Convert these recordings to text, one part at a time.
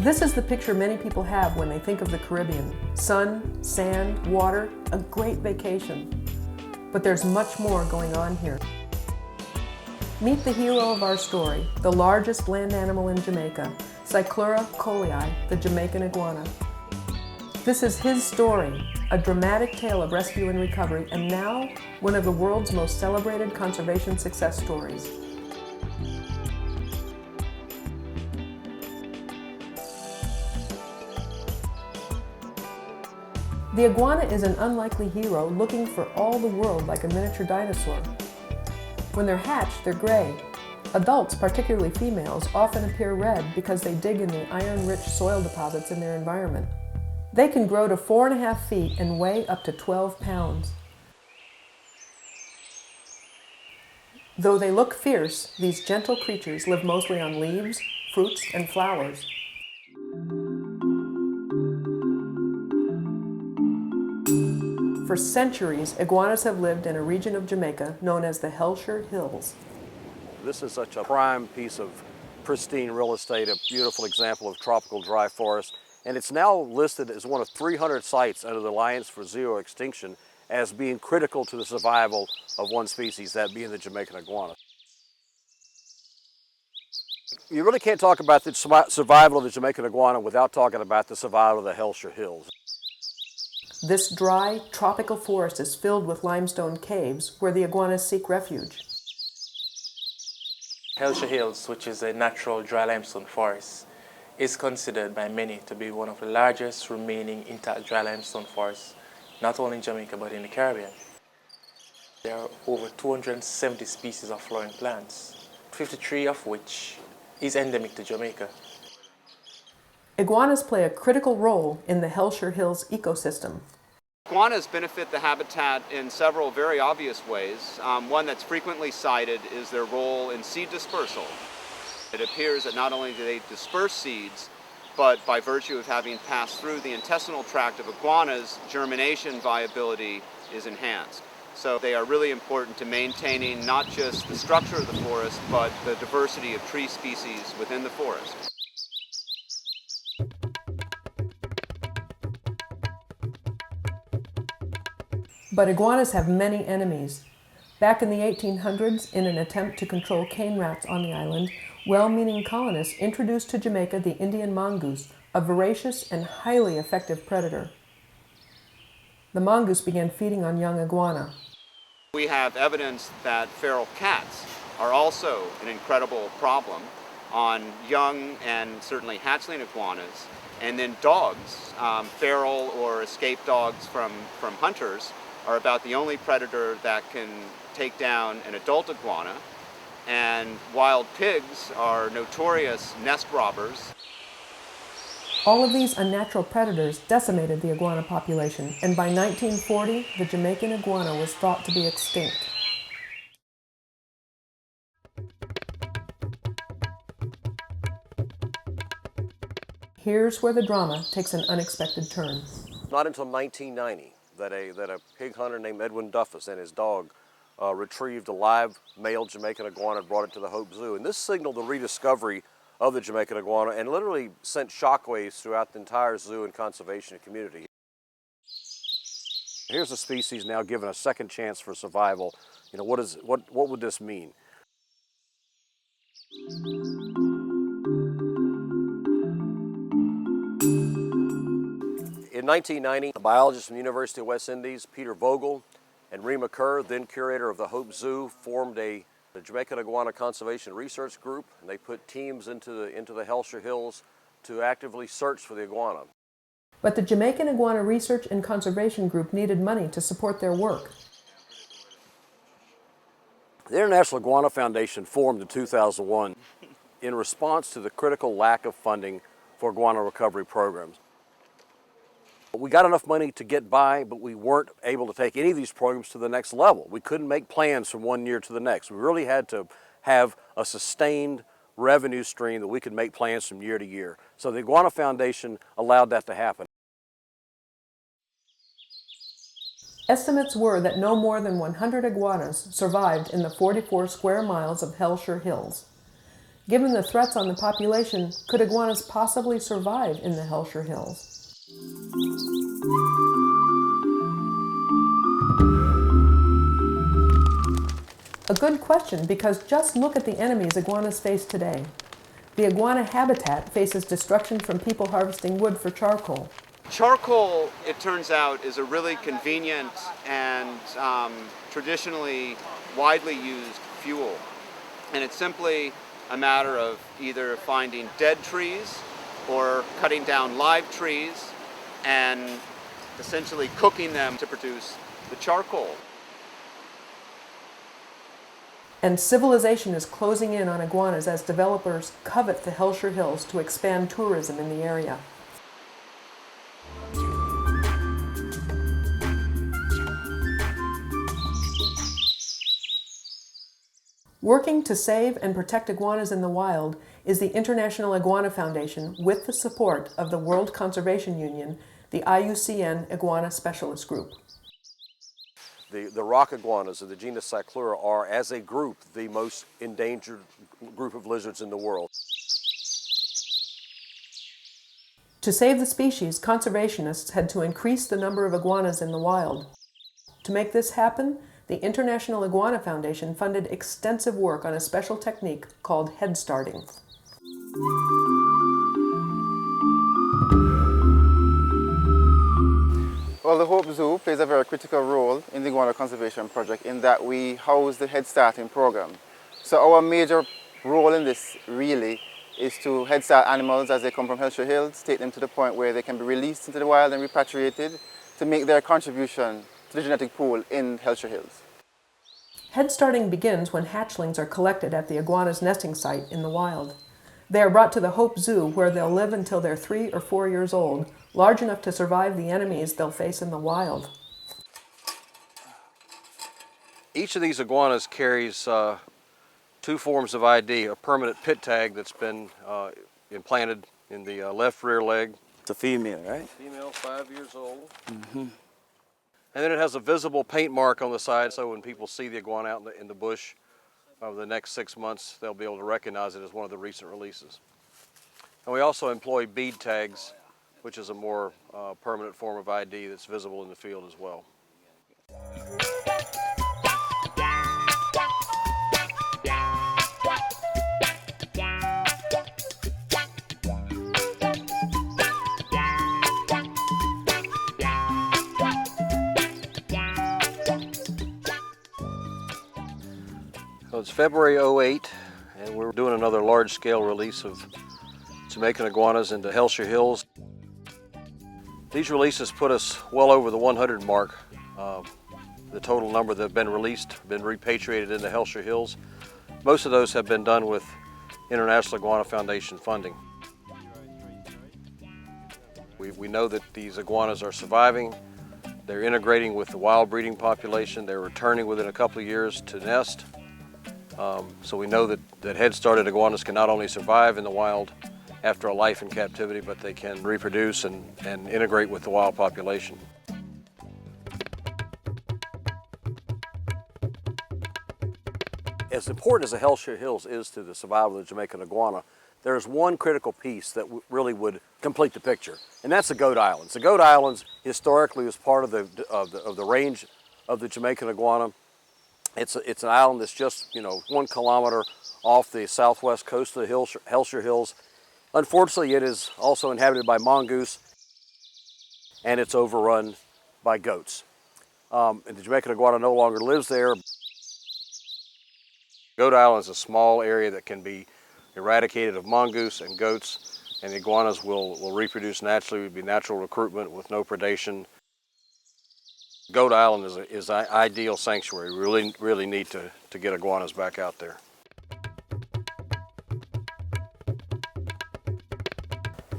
This is the picture many people have when they think of the Caribbean. Sun, sand, water, a great vacation. But there's much more going on here. Meet the hero of our story, the largest land animal in Jamaica, Cyclura colei, the Jamaican iguana. This is his story, a dramatic tale of rescue and recovery, and now one of the world's most celebrated conservation success stories. The iguana is an unlikely hero looking for all the world like a miniature dinosaur. When they're hatched, they're gray. Adults, particularly females, often appear red because they dig in the iron-rich soil deposits in their environment. They can grow to 4.5 feet and weigh up to 12 pounds. Though they look fierce, these gentle creatures live mostly on leaves, fruits, and flowers. For centuries, iguanas have lived in a region of Jamaica known as the Hellshire Hills. This is such a prime piece of pristine real estate, a beautiful example of tropical dry forest, and it's now listed as one of 300 sites under the Alliance for Zero Extinction as being critical to the survival of one species, that being the Jamaican iguana. You really can't talk about the survival of the Jamaican iguana without talking about the survival of the Hellshire Hills. This dry, tropical forest is filled with limestone caves where the iguanas seek refuge. Hellshire Hills, which is a natural dry limestone forest, is considered by many to be one of the largest remaining intact dry limestone forests, not only in Jamaica but in the Caribbean. There are over 270 species of flowering plants, 53 of which is endemic to Jamaica. Iguanas play a critical role in the Hellshire Hills ecosystem. Iguanas benefit the habitat in several very obvious ways. One that's frequently cited is their role in seed dispersal. It appears that not only do they disperse seeds, but by virtue of having passed through the intestinal tract of iguanas, germination viability is enhanced. So they are really important to maintaining not just the structure of the forest, but the diversity of tree species within the forest. But iguanas have many enemies. Back in the 1800s, in an attempt to control cane rats on the island, well-meaning colonists introduced to Jamaica the Indian mongoose, a voracious and highly effective predator. The mongoose began feeding on young iguana. We have evidence that feral cats are also an incredible problem on young and certainly hatchling iguanas. And then dogs, feral or escaped dogs from hunters, are about the only predator that can take down an adult iguana. And wild pigs are notorious nest robbers. All of these unnatural predators decimated the iguana population, and by 1940, the Jamaican iguana was thought to be extinct. Here's where the drama takes an unexpected turn. Not until 1990 that a pig hunter named Edwin Duffus and his dog retrieved a live male Jamaican iguana and brought it to the Hope Zoo. And this signaled the rediscovery of the Jamaican iguana and literally sent shockwaves throughout the entire zoo and conservation community. Here's a species now given a second chance for survival. You know, what would this mean? In 1990, a biologist from the University of West Indies, Peter Vogel, and Rima Kerr, then curator of the Hope Zoo, formed the Jamaican Iguana Conservation Research Group, and they put teams into the Hellshire Hills to actively search for the iguana. But the Jamaican Iguana Research and Conservation Group needed money to support their work. The International Iguana Foundation formed in 2001 in response to the critical lack of funding for iguana recovery programs. We got enough money to get by, but we weren't able to take any of these programs to the next level. We couldn't make plans from one year to the next. We really had to have a sustained revenue stream that we could make plans from year to year. So the Iguana Foundation allowed that to happen. Estimates were that no more than 100 iguanas survived in the 44 square miles of Hellshire Hills. Given the threats on the population, could iguanas possibly survive in the Hellshire Hills? A good question, because just look at the enemies iguanas face today. The iguana habitat faces destruction from people harvesting wood for charcoal. Charcoal, it turns out, is a really convenient and traditionally widely used fuel. And it's simply a matter of either finding dead trees or cutting down live trees and essentially cooking them to produce the charcoal. And civilization is closing in on iguanas as developers covet the Hellshire Hills to expand tourism in the area. Working to save and protect iguanas in the wild is the International Iguana Foundation with the support of the World Conservation Union, the IUCN Iguana Specialist Group. The rock iguanas of the genus Cyclura are, as a group, the most endangered group of lizards in the world. To save the species, conservationists had to increase the number of iguanas in the wild. To make this happen, the International Iguana Foundation funded extensive work on a special technique called head starting. Well, the Hope Zoo plays a very critical role in the iguana conservation project in that we house the head starting program. So our major role in this really is to head start animals as they come from Hellshire Hills, take them to the point where they can be released into the wild and repatriated to make their contribution to the genetic pool in Hellshire Hills. Head starting begins when hatchlings are collected at the iguana's nesting site in the wild. They are brought to the Hope Zoo, where they'll live until they're 3 or 4 years old, large enough to survive the enemies they'll face in the wild. Each of these iguanas carries two forms of ID, a permanent pit tag that's been implanted in the left rear leg. It's a female, right? Female, 5 years old. And then it has a visible paint mark on the side, so when people see the iguana out in the bush over the next 6 months, they'll be able to recognize it as one of the recent releases. And we also employ bead tags, which is a more permanent form of ID that's visible in the field as well. So it's February '08, and we're doing another large-scale release of Jamaican iguanas into Hellshire Hills. These releases put us well over the 100 mark. The total number that have been released, been repatriated into Hellshire Hills. Most of those have been done with International Iguana Foundation funding. We know that these iguanas are surviving. They're integrating with the wild breeding population. They're returning within a couple of years to nest. So we know that head-started iguanas can not only survive in the wild after a life in captivity, but they can reproduce and integrate with the wild population. As important as the Hellshire Hills is to the survival of the Jamaican iguana, there's one critical piece that really would complete the picture, and that's the Goat Islands. The Goat Islands historically was part of the range of the Jamaican iguana. It's an island that's just 1 kilometer off the southwest coast of the Hellshire Hills. Unfortunately, it is also inhabited by mongoose, and it's overrun by goats. And the Jamaican iguana no longer lives there. Goat Island is a small area that can be eradicated of mongoose and goats, and the iguanas will reproduce naturally. It would be natural recruitment with no predation. Goat Island is an ideal sanctuary. We really need to get iguanas back out there.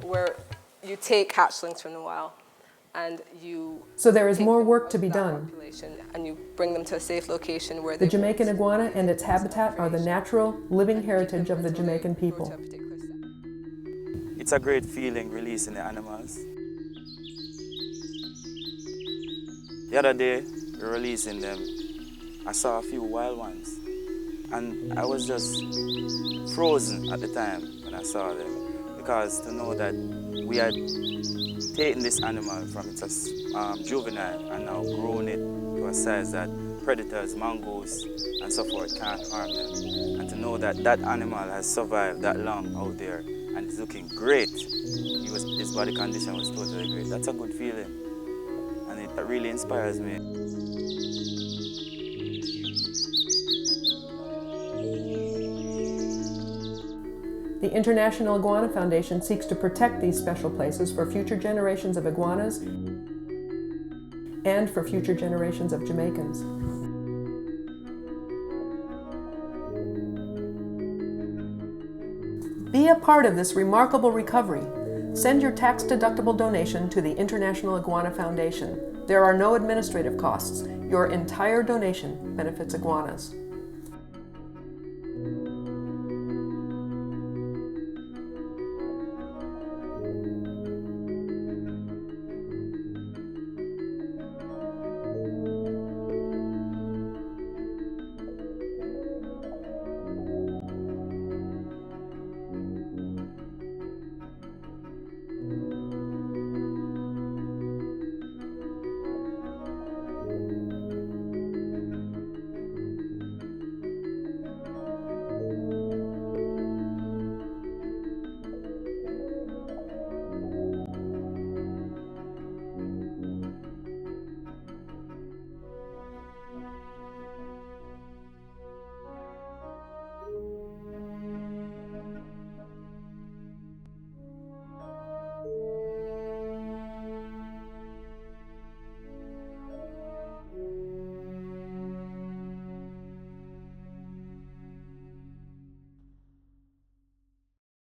Where you take hatchlings from the wild and you... So there is take more them work out to of be that done. population and you bring them to a safe location where The they Jamaican won't iguana and its habitat are the natural, living and heritage of the until they Jamaican grow to people. a particular size. It's a great feeling releasing the animals. The other day, we were releasing them. I saw a few wild ones. And I was just frozen at the time when I saw them, because to know that we had taken this animal from its juvenile and now grown it to a size that predators, mongoose and so forth can't harm them. And to know that that animal has survived that long out there and is looking great. His body condition was totally great. That's a good feeling, and it really inspires me. The International Iguana Foundation seeks to protect these special places for future generations of iguanas and for future generations of Jamaicans. Be a part of this remarkable recovery. Send your tax-deductible donation to the International Iguana Foundation. There are no administrative costs. Your entire donation benefits iguanas.